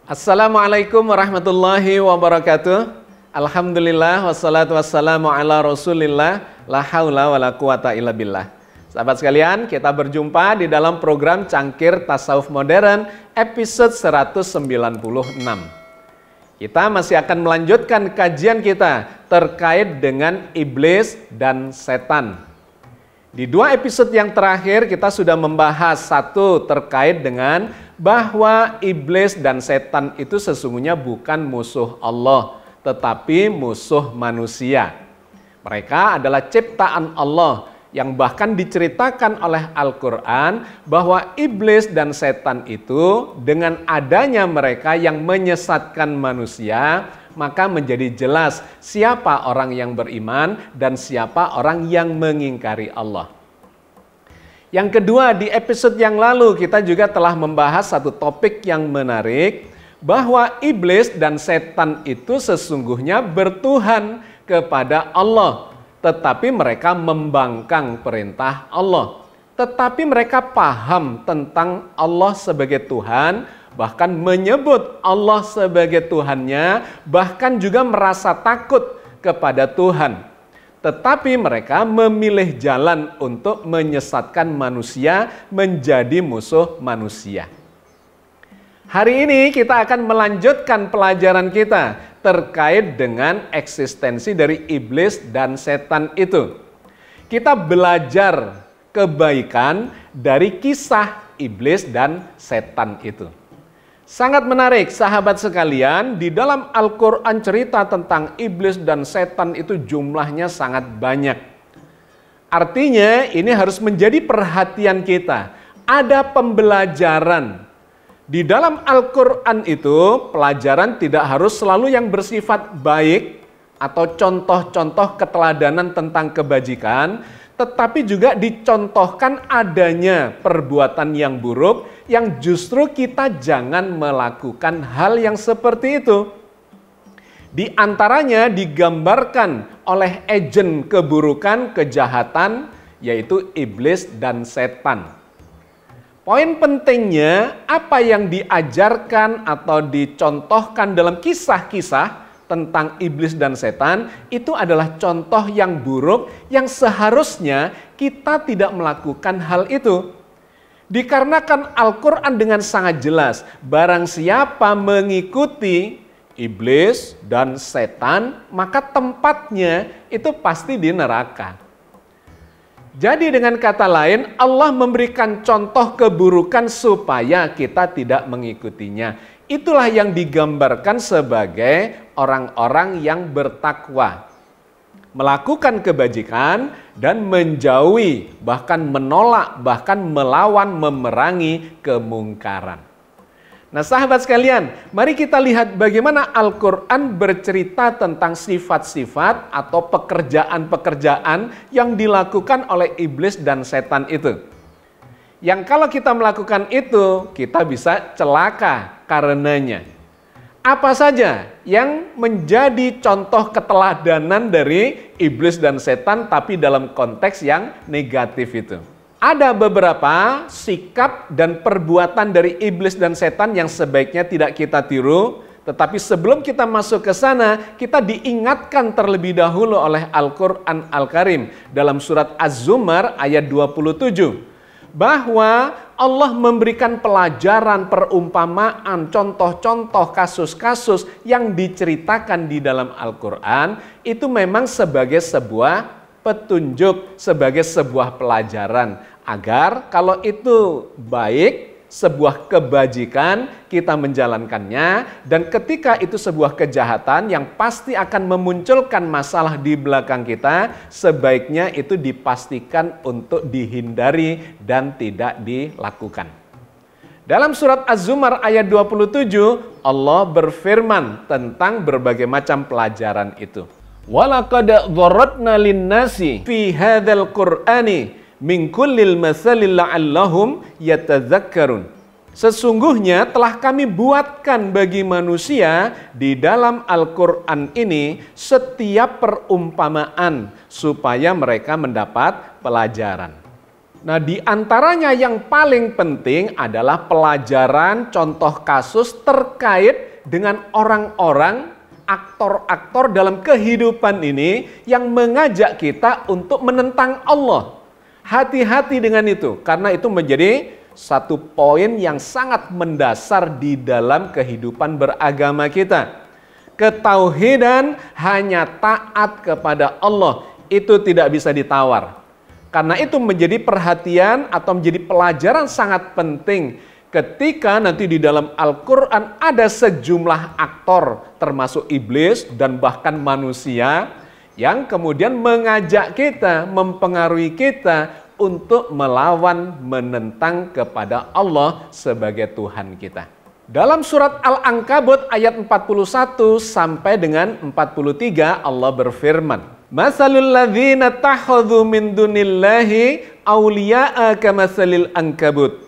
Assalamualaikum warahmatullahi wabarakatuh. Alhamdulillah wassalatu wassalamu ala rasulillah. La haula wa la quwata illa billah. Sahabat sekalian, kita berjumpa di dalam program Cangkir Tasawuf Modern episode 196. Kita masih akan melanjutkan kajian kita terkait dengan iblis dan setan. Di dua episode yang terakhir kita sudah membahas satu terkait dengan bahwa iblis dan setan itu sesungguhnya bukan musuh Allah, tetapi musuh manusia. Mereka adalah ciptaan Allah yang bahkan diceritakan oleh Al-Quran bahwa iblis dan setan itu dengan adanya mereka yang menyesatkan manusia, maka menjadi jelas siapa orang yang beriman dan siapa orang yang mengingkari Allah. Yang kedua, di episode yang lalu kita juga telah membahas satu topik yang menarik, bahwa iblis dan setan itu sesungguhnya bertuhan kepada Allah, tetapi mereka membangkang perintah Allah. Tetapi mereka paham tentang Allah sebagai Tuhan, bahkan menyebut Allah sebagai Tuhannya, bahkan juga merasa takut kepada Tuhan. Tetapi mereka memilih jalan untuk menyesatkan manusia menjadi musuh manusia. Hari ini kita akan melanjutkan pelajaran kita terkait dengan eksistensi dari iblis dan setan itu. Kita belajar kebaikan dari kisah iblis dan setan itu. Sangat menarik sahabat sekalian, di dalam Al-Quran cerita tentang iblis dan setan itu jumlahnya sangat banyak. Artinya ini harus menjadi perhatian kita. Ada pembelajaran. Di dalam Al-Quran itu pelajaran tidak harus selalu yang bersifat baik atau contoh-contoh keteladanan tentang kebajikan, tetapi juga dicontohkan adanya perbuatan yang buruk yang justru kita jangan melakukan hal yang seperti itu. Di antaranya digambarkan oleh agen keburukan, kejahatan, yaitu iblis dan setan. Poin pentingnya, apa yang diajarkan atau dicontohkan dalam kisah-kisah tentang iblis dan setan itu adalah contoh yang buruk yang seharusnya kita tidak melakukan hal itu. Dikarenakan Al-Quran dengan sangat jelas, barang siapa mengikuti iblis dan setan, maka tempatnya itu pasti di neraka. Jadi dengan kata lain, Allah memberikan contoh keburukan supaya kita tidak mengikutinya. Itulah yang digambarkan sebagai orang-orang yang bertakwa, melakukan kebajikan dan menjauhi, bahkan menolak, bahkan melawan, memerangi kemungkaran. Nah sahabat sekalian, mari kita lihat bagaimana Al-Quran bercerita tentang sifat-sifat atau pekerjaan-pekerjaan yang dilakukan oleh iblis dan setan itu. Yang kalau kita melakukan itu, kita bisa celaka karenanya. Apa saja yang menjadi contoh keteladanan dari iblis dan setan tapi dalam konteks yang negatif itu? Ada beberapa sikap dan perbuatan dari iblis dan setan yang sebaiknya tidak kita tiru. Tetapi sebelum kita masuk ke sana, kita diingatkan terlebih dahulu oleh Al-Quran Al-Karim dalam surat Az-Zumar ayat 27. Bahwa Allah memberikan pelajaran, perumpamaan, contoh-contoh, kasus-kasus yang diceritakan di dalam Al-Quran itu memang sebagai sebuah petunjuk, sebagai sebuah pelajaran. Agar kalau itu baik, sebuah kebajikan, kita menjalankannya, dan ketika itu sebuah kejahatan yang pasti akan memunculkan masalah di belakang kita, sebaiknya itu dipastikan untuk dihindari dan tidak dilakukan. Dalam surat Az-Zumar ayat 27, Allah berfirman tentang berbagai macam pelajaran itu. وَلَقَدْ ضَرَّبْنَا لِلنَّاسِ فِي هَذَا الْقُرْآنِ min kullil masalil la'allahum yatadzakkarun. Sesungguhnya telah kami buatkan bagi manusia di dalam Al-Quran ini setiap perumpamaan supaya mereka mendapat pelajaran. Nah, di antaranya yang paling penting adalah pelajaran contoh kasus terkait dengan orang-orang aktor-aktor dalam kehidupan ini yang mengajak kita untuk menentang Allah. Hati-hati dengan itu, karena itu menjadi satu poin yang sangat mendasar di dalam kehidupan beragama kita. Ketauhidan hanya taat kepada Allah, itu tidak bisa ditawar. Karena itu menjadi perhatian atau menjadi pelajaran sangat penting ketika nanti di dalam Al-Quran ada sejumlah aktor, termasuk iblis dan bahkan manusia, yang kemudian mengajak kita, mempengaruhi kita untuk melawan, menentang kepada Allah sebagai Tuhan kita. Dalam surat Al-Ankabut ayat 41 sampai dengan 43 Allah berfirman, Masalul ladzina takhadhu min dunillahi awliya'a kamasalil ankabut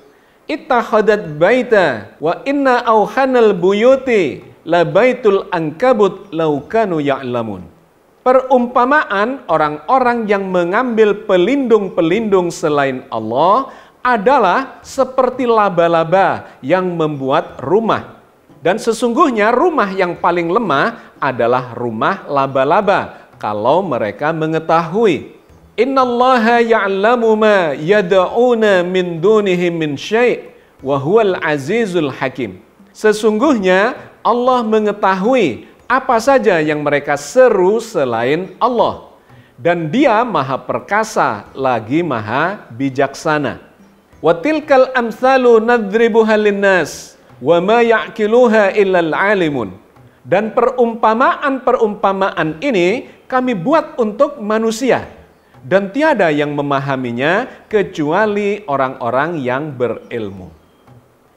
ittakhadat baita wa inna awhanal buyuti la baitul ankabut law kanu ya'lamun. Perumpamaan orang-orang yang mengambil pelindung-pelindung selain Allah adalah seperti laba-laba yang membuat rumah. Dan sesungguhnya rumah yang paling lemah adalah rumah laba-laba kalau mereka mengetahui. Innallaha ya'lamu ma yad'una min dunihi min syai' wa huwal azizul hakim. Sesungguhnya Allah mengetahui apa saja yang mereka seru selain Allah. Dan Dia maha perkasa lagi maha bijaksana. Wa tilkal amsalu nadribuha linnas wa ma ya'kiluha illal alimun. Dan perumpamaan-perumpamaan ini kami buat untuk manusia. Dan tiada yang memahaminya kecuali orang-orang yang berilmu.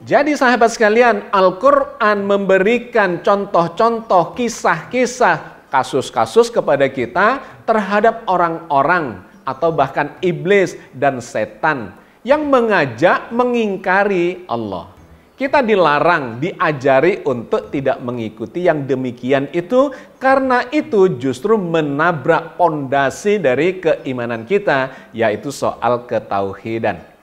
Jadi sahabat sekalian, Al-Quran memberikan contoh-contoh, kisah-kisah, kasus-kasus kepada kita terhadap orang-orang atau bahkan iblis dan setan yang mengajak mengingkari Allah. Kita dilarang, diajari untuk tidak mengikuti yang demikian itu, karena itu justru menabrak pondasi dari keimanan kita, yaitu soal ketauhidan.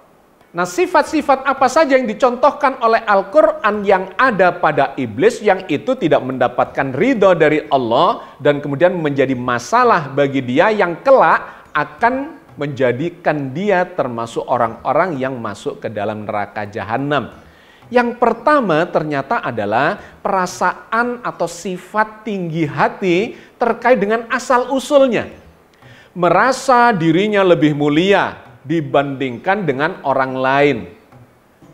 Nah, sifat-sifat apa saja yang dicontohkan oleh Al-Quran yang ada pada iblis yang itu tidak mendapatkan ridho dari Allah dan kemudian menjadi masalah bagi dia yang kelak akan menjadikan dia termasuk orang-orang yang masuk ke dalam neraka jahanam. Yang pertama ternyata adalah perasaan atau sifat tinggi hati terkait dengan asal-usulnya. Merasa dirinya lebih mulia dibandingkan dengan orang lain.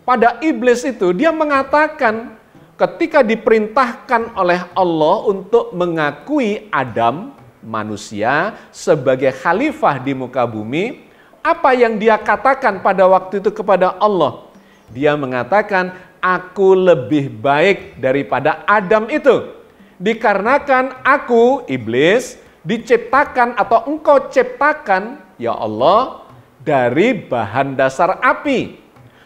Pada iblis itu dia mengatakan ketika diperintahkan oleh Allah untuk mengakui Adam, manusia, sebagai khalifah di muka bumi, apa yang dia katakan pada waktu itu kepada Allah? Dia mengatakan, aku lebih baik daripada Adam itu. Dikarenakan aku, iblis, diciptakan atau engkau ciptakan, ya Allah, dari bahan dasar api.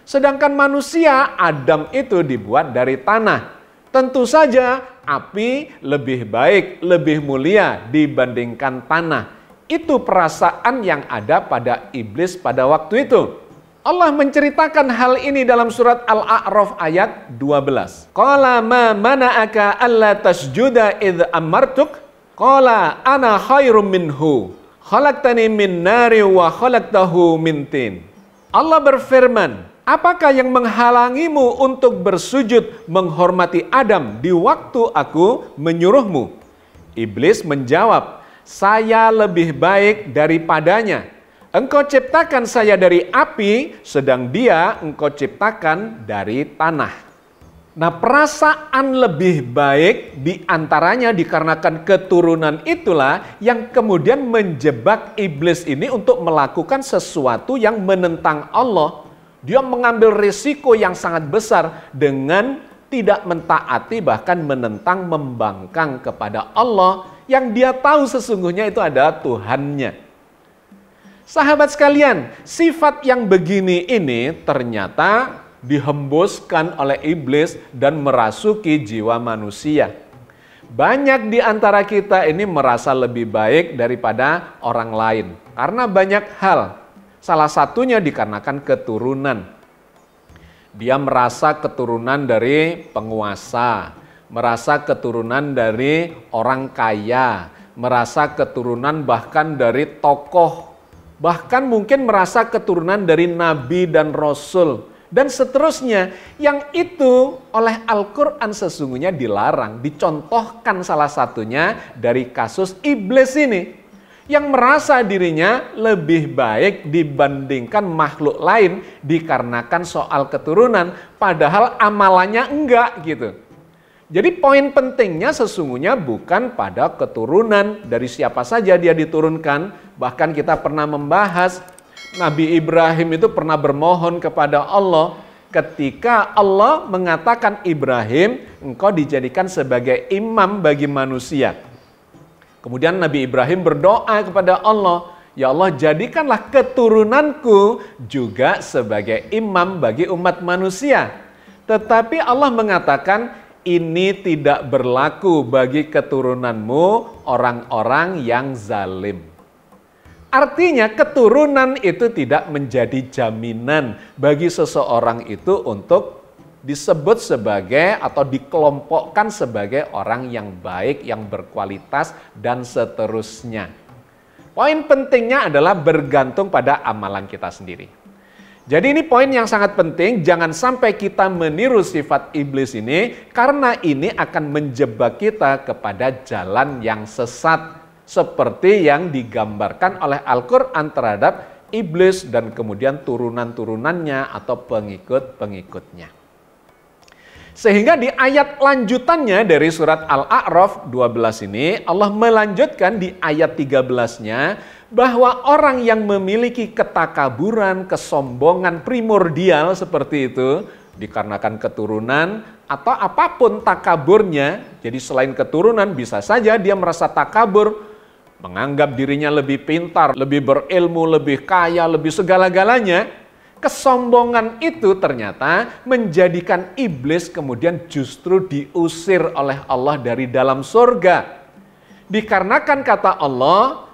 Sedangkan manusia, Adam itu dibuat dari tanah. Tentu saja api lebih baik, lebih mulia dibandingkan tanah. Itu perasaan yang ada pada iblis pada waktu itu. Allah menceritakan hal ini dalam surat Al-A'raf ayat 12. Qala ma mana'aka alla tasjuda idh amartuk? Qala ana khairum minhu. Khalaqtani min nari wa khalaqtahu min tin. Allah berfirman, apakah yang menghalangimu untuk bersujud menghormati Adam di waktu aku menyuruhmu? Iblis menjawab, saya lebih baik daripadanya. Engkau ciptakan saya dari api, sedang dia engkau ciptakan dari tanah. Nah, perasaan lebih baik diantaranya dikarenakan keturunan itulah yang kemudian menjebak iblis ini untuk melakukan sesuatu yang menentang Allah. Dia mengambil risiko yang sangat besar dengan tidak mentaati, bahkan menentang, membangkang kepada Allah yang dia tahu sesungguhnya itu adalah Tuhannya. Sahabat sekalian, sifat yang begini ini ternyata dihembuskan oleh iblis dan merasuki jiwa manusia. Banyak di antara kita ini merasa lebih baik daripada orang lain karena banyak hal. Salah satunya dikarenakan keturunan. Dia merasa keturunan dari penguasa, merasa keturunan dari orang kaya, merasa keturunan bahkan dari tokoh, bahkan mungkin merasa keturunan dari nabi dan rasul, dan seterusnya. Yang itu oleh Al-Quran sesungguhnya dilarang. Dicontohkan salah satunya dari kasus iblis ini, yang merasa dirinya lebih baik dibandingkan makhluk lain dikarenakan soal keturunan, padahal amalannya enggak gitu. Jadi poin pentingnya sesungguhnya bukan pada keturunan, dari siapa saja dia diturunkan. Bahkan kita pernah membahas Nabi Ibrahim itu pernah bermohon kepada Allah ketika Allah mengatakan, Ibrahim, engkau dijadikan sebagai imam bagi manusia. Kemudian Nabi Ibrahim berdoa kepada Allah, ya Allah, jadikanlah keturunanku juga sebagai imam bagi umat manusia. Tetapi Allah mengatakan, ini tidak berlaku bagi keturunanmu orang-orang yang zalim. Artinya keturunan itu tidak menjadi jaminan bagi seseorang itu untuk disebut sebagai atau dikelompokkan sebagai orang yang baik, yang berkualitas, dan seterusnya. Poin pentingnya adalah bergantung pada amalan kita sendiri. Jadi ini poin yang sangat penting, jangan sampai kita meniru sifat iblis ini, karena ini akan menjebak kita kepada jalan yang sesat, seperti yang digambarkan oleh Al-Quran terhadap iblis dan kemudian turunan-turunannya atau pengikut-pengikutnya. Sehingga di ayat lanjutannya dari surat Al-A'raf 12 ini, Allah melanjutkan di ayat 13-nya, bahwa orang yang memiliki ketakaburan, kesombongan primordial seperti itu, dikarenakan keturunan atau apapun takaburnya, jadi selain keturunan bisa saja dia merasa takabur, menganggap dirinya lebih pintar, lebih berilmu, lebih kaya, lebih segala-galanya. Kesombongan itu ternyata menjadikan iblis kemudian justru diusir oleh Allah dari dalam surga. Dikarenakan kata Allah,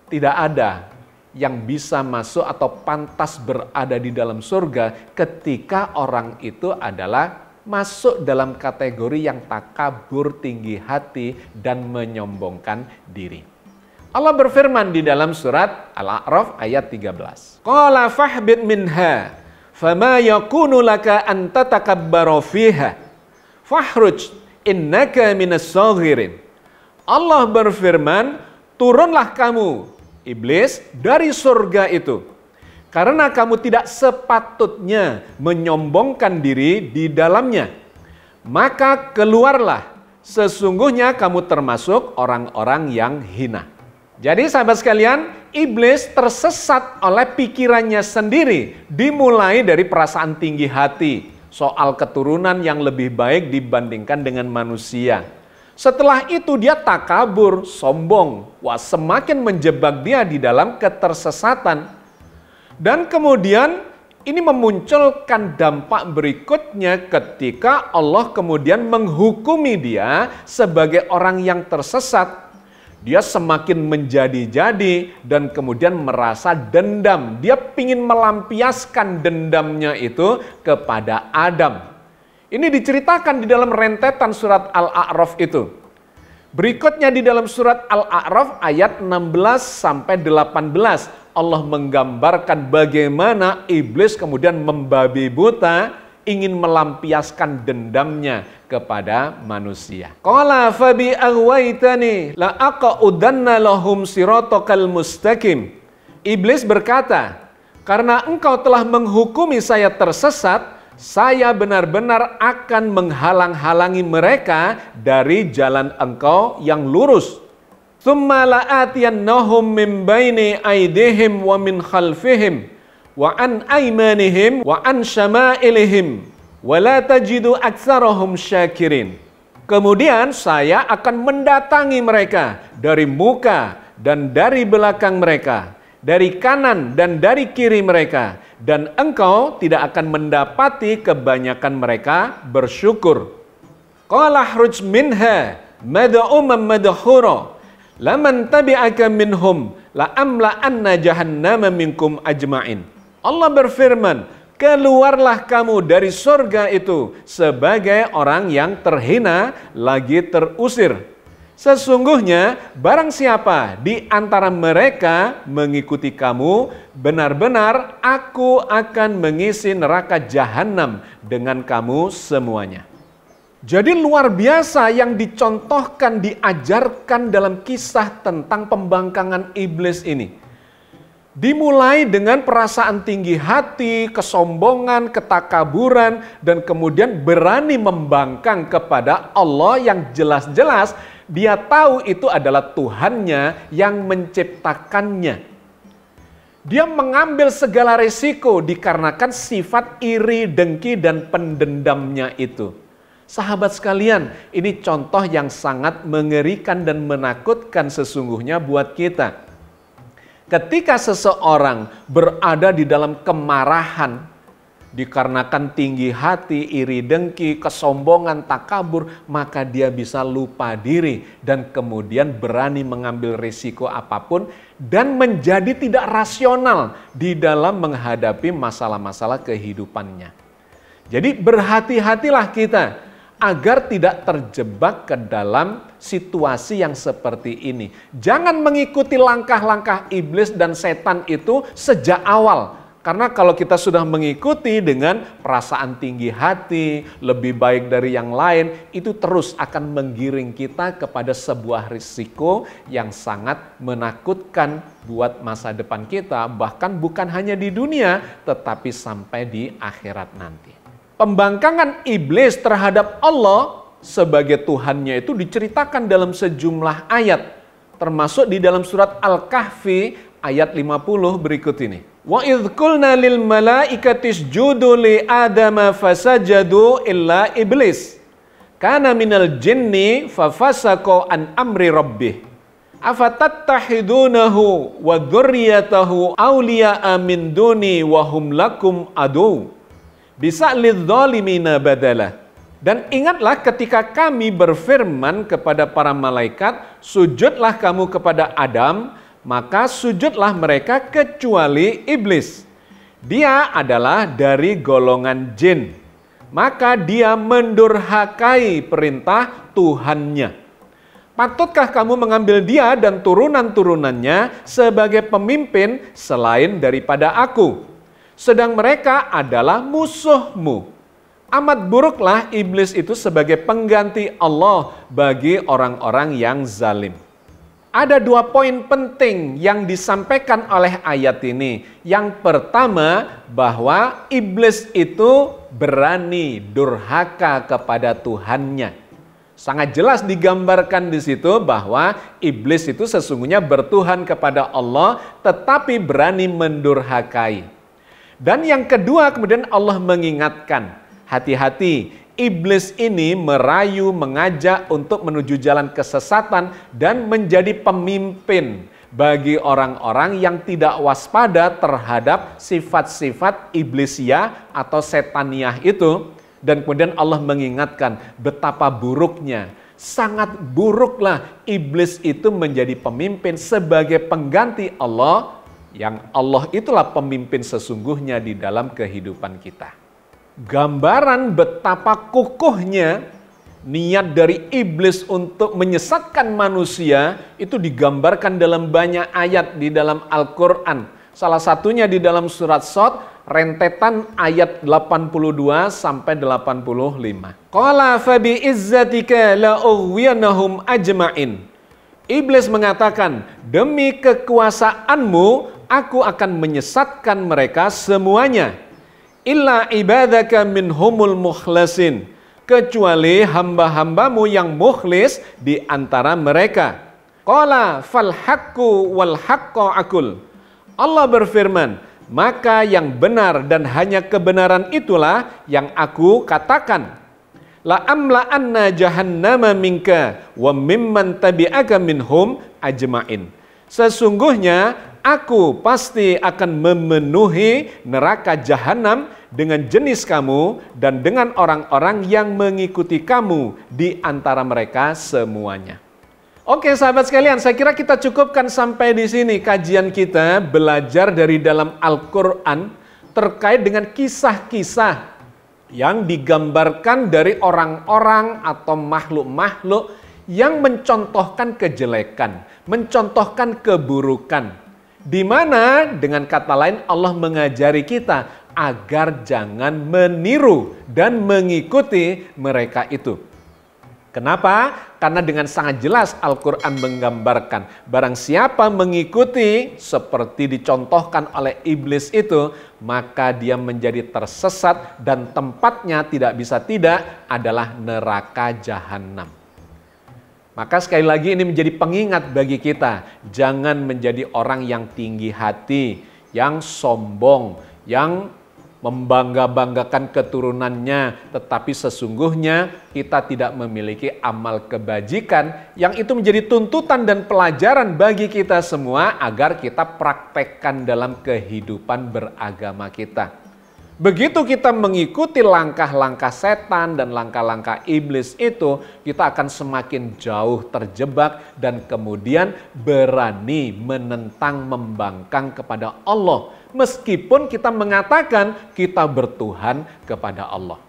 tidak ada yang bisa masuk atau pantas berada di dalam surga ketika orang itu adalah masuk dalam kategori yang takabur, tinggi hati, dan menyombongkan diri. Allah berfirman di dalam surat Al-A'raf ayat 13. Qala fahbit minha fama yakunu laka an tatakabbara fiha fahruj innaka minas saghirin. Allah berfirman, turunlah kamu iblis dari surga itu, karena kamu tidak sepatutnya menyombongkan diri di dalamnya. Maka keluarlah, sesungguhnya kamu termasuk orang-orang yang hina. Jadi sahabat sekalian, iblis tersesat oleh pikirannya sendiri, dimulai dari perasaan tinggi hati, soal keturunan yang lebih baik dibandingkan dengan manusia. Setelah itu dia takabur, sombong, wah semakin menjebak dia di dalam ketersesatan. Dan kemudian ini memunculkan dampak berikutnya ketika Allah kemudian menghukumi dia sebagai orang yang tersesat. Dia semakin menjadi-jadi dan kemudian merasa dendam. Dia ingin melampiaskan dendamnya itu kepada Adam. Ini diceritakan di dalam rentetan surat Al-A'raf itu. Berikutnya di dalam surat Al-A'raf ayat 16-18. Allah menggambarkan bagaimana iblis kemudian membabi buta, ingin melampiaskan dendamnya kepada manusia. Qala fabi aghwaytani la aq'udanna lahum siratakal mustaqim Iblis berkata, "Karena engkau telah menghukumi saya tersesat, saya benar-benar akan menghalang-halangi mereka dari jalan engkau yang lurus. Tsumma la'atiyannahum min baini aydihim wa min khalfihim wa an aymanihim wa an syama'ilihim wa la tajidu aktsarahum syakirin." Kemudian saya akan mendatangi mereka dari muka dan dari belakang mereka, dari kanan dan dari kiri mereka, dan engkau tidak akan mendapati kebanyakan mereka bersyukur. Qala khruj minha mad'uman madhura laman tabi'aka minhum la amla anna jahannama minkum ajma'in. Allah berfirman, keluarlah kamu dari surga itu sebagai orang yang terhina lagi terusir. Sesungguhnya barang siapa di antara mereka mengikuti kamu, benar-benar aku akan mengisi neraka jahanam dengan kamu semuanya. Jadi luar biasa yang dicontohkan, diajarkan dalam kisah tentang pembangkangan iblis ini. Dimulai dengan perasaan tinggi hati, kesombongan, ketakaburan, dan kemudian berani membangkang kepada Allah yang jelas-jelas dia tahu itu adalah Tuhannya yang menciptakannya. Dia mengambil segala risiko dikarenakan sifat iri, dengki, dan pendendamnya itu. Sahabat sekalian, ini contoh yang sangat mengerikan dan menakutkan sesungguhnya buat kita. Ketika seseorang berada di dalam kemarahan, dikarenakan tinggi hati, iri dengki, kesombongan, takabur, maka dia bisa lupa diri dan kemudian berani mengambil risiko apapun dan menjadi tidak rasional di dalam menghadapi masalah-masalah kehidupannya. Jadi berhati-hatilah kita agar tidak terjebak ke dalam situasi yang seperti ini. Jangan mengikuti langkah-langkah iblis dan setan itu sejak awal. Karena kalau kita sudah mengikuti dengan perasaan tinggi hati, lebih baik dari yang lain, itu terus akan menggiring kita kepada sebuah risiko yang sangat menakutkan buat masa depan kita, bahkan bukan hanya di dunia, tetapi sampai di akhirat nanti. Pembangkangan iblis terhadap Allah sebagai Tuhannya itu diceritakan dalam sejumlah ayat, termasuk di dalam surat Al-Kahfi ayat 50 berikut ini. Wa idh qulna lil malaikati isjudu li adama fasajadu illa iblis kana minal jinni fafasaqa an amri rabbih afatattahidunahu wa dzurriyyatahu awliya'a min duni wa hum lakum adu bisa lidzalimina badala. Dan ingatlah ketika kami berfirman kepada para malaikat, sujudlah kamu kepada Adam, maka sujudlah mereka kecuali iblis. Dia adalah dari golongan jin. Maka dia mendurhakai perintah Tuhannya. Patutkah kamu mengambil dia dan turunan-turunannya sebagai pemimpin selain daripada aku? Sedang mereka adalah musuhmu. Amat buruklah iblis itu sebagai pengganti Allah bagi orang-orang yang zalim. Ada dua poin penting yang disampaikan oleh ayat ini. Yang pertama, bahwa iblis itu berani durhaka kepada Tuhannya. Sangat jelas digambarkan di situ bahwa iblis itu sesungguhnya bertuhan kepada Allah, tetapi berani mendurhakai. Dan yang kedua, kemudian Allah mengingatkan, hati-hati, iblis ini merayu, mengajak untuk menuju jalan kesesatan dan menjadi pemimpin bagi orang-orang yang tidak waspada terhadap sifat-sifat iblisiah atau setaniah itu. Dan kemudian Allah mengingatkan betapa buruknya, sangat buruklah iblis itu menjadi pemimpin sebagai pengganti Allah, yang Allah itulah pemimpin sesungguhnya di dalam kehidupan kita. Gambaran betapa kukuhnya niat dari iblis untuk menyesatkan manusia itu digambarkan dalam banyak ayat di dalam Al-Quran. Salah satunya di dalam surat Shad, rentetan ayat 82 sampai 85. Qala fa bi izzatika la ughwiyanahum ajma'in. Iblis mengatakan, demi kekuasaanmu aku akan menyesatkan mereka semuanya. Illa ibadaka minhumul mukhlasin, kecuali hamba-hambamu yang mukhlis di antara mereka. Qala fal haqqu wal haqqa akul. Allah berfirman, maka yang benar dan hanya kebenaran itulah yang aku katakan. La amla'anna jahannama minka wa mimman tabi'aka minhum ajma'in. Sesungguhnya aku pasti akan memenuhi neraka jahanam dengan jenis kamu dan dengan orang-orang yang mengikuti kamu di antara mereka semuanya. Oke sahabat sekalian, saya kira kita cukupkan sampai di sini kajian kita belajar dari dalam Al-Quran terkait dengan kisah-kisah yang digambarkan dari orang-orang atau makhluk-makhluk yang mencontohkan kejelekan, mencontohkan keburukan. Di mana dengan kata lain Allah mengajari kita agar jangan meniru dan mengikuti mereka itu. Kenapa? Karena dengan sangat jelas Al-Quran menggambarkan barang siapa mengikuti seperti dicontohkan oleh iblis itu, maka dia menjadi tersesat dan tempatnya tidak bisa tidak adalah neraka jahanam. Maka sekali lagi ini menjadi pengingat bagi kita, jangan menjadi orang yang tinggi hati, yang sombong, yang membangga-banggakan keturunannya, tetapi sesungguhnya kita tidak memiliki amal kebajikan yang itu menjadi tuntutan dan pelajaran bagi kita semua agar kita praktekkan dalam kehidupan beragama kita. Begitu kita mengikuti langkah-langkah setan dan langkah-langkah iblis itu, kita akan semakin jauh terjebak dan kemudian berani menentang, membangkang kepada Allah. Meskipun kita mengatakan kita bertuhan kepada Allah.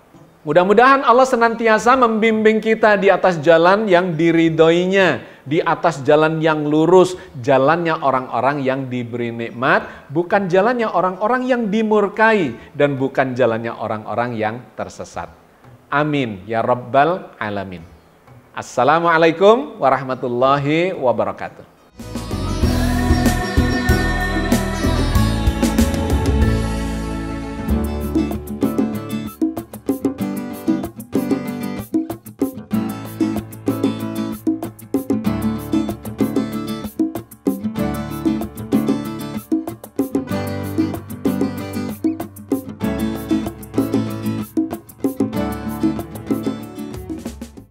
Mudah-mudahan Allah senantiasa membimbing kita di atas jalan yang diridhoinya, di atas jalan yang lurus, jalannya orang-orang yang diberi nikmat, bukan jalannya orang-orang yang dimurkai, dan bukan jalannya orang-orang yang tersesat. Amin ya rabbal alamin. Assalamualaikum warahmatullahi wabarakatuh.